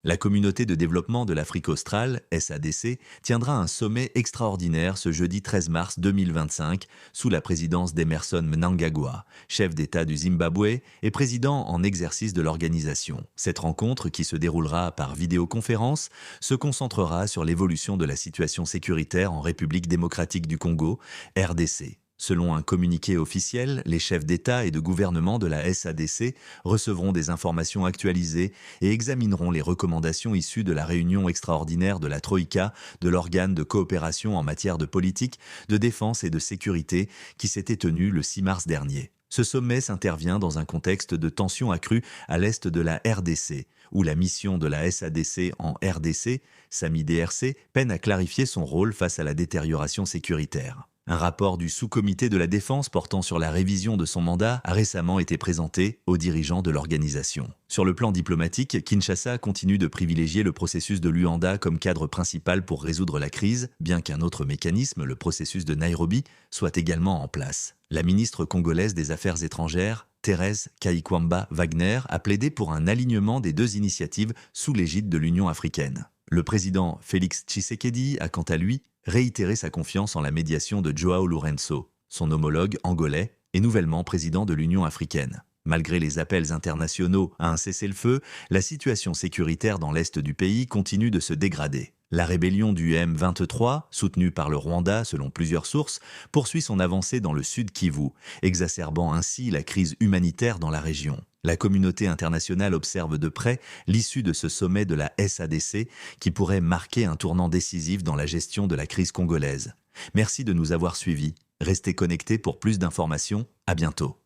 La communauté de développement de l'Afrique australe, SADC, tiendra un sommet extraordinaire ce jeudi 13 mars 2025 sous la présidence d'Emerson Mnangagwa, chef d'État du Zimbabwe et président en exercice de l'organisation. Cette rencontre, qui se déroulera par vidéoconférence, se concentrera sur l'évolution de la situation sécuritaire en République démocratique du Congo, RDC. Selon un communiqué officiel, les chefs d'État et de gouvernement de la SADC recevront des informations actualisées et examineront les recommandations issues de la réunion extraordinaire de la Troïka, de l'organe de coopération en matière de politique, de défense et de sécurité qui s'était tenue le 6 mars dernier. Ce sommet s'intervient dans un contexte de tensions accrues à l'est de la RDC, où la mission de la SADC en RDC, SAMI-DRC, peine à clarifier son rôle face à la détérioration sécuritaire. Un rapport du sous-comité de la défense portant sur la révision de son mandat a récemment été présenté aux dirigeants de l'organisation. Sur le plan diplomatique, Kinshasa continue de privilégier le processus de Luanda comme cadre principal pour résoudre la crise, bien qu'un autre mécanisme, le processus de Nairobi, soit également en place. La ministre congolaise des Affaires étrangères, Thérèse Kaikwamba Wagner, a plaidé pour un alignement des deux initiatives sous l'égide de l'Union africaine. Le président Félix Tshisekedi a quant à lui réitéré sa confiance en la médiation de João Lourenço, son homologue angolais et nouvellement président de l'Union africaine. Malgré les appels internationaux à un cessez-le-feu, la situation sécuritaire dans l'est du pays continue de se dégrader. La rébellion du M23, soutenue par le Rwanda selon plusieurs sources, poursuit son avancée dans le sud Kivu, exacerbant ainsi la crise humanitaire dans la région. La communauté internationale observe de près l'issue de ce sommet de la SADC qui pourrait marquer un tournant décisif dans la gestion de la crise congolaise. Merci de nous avoir suivis. Restez connectés pour plus d'informations. À bientôt.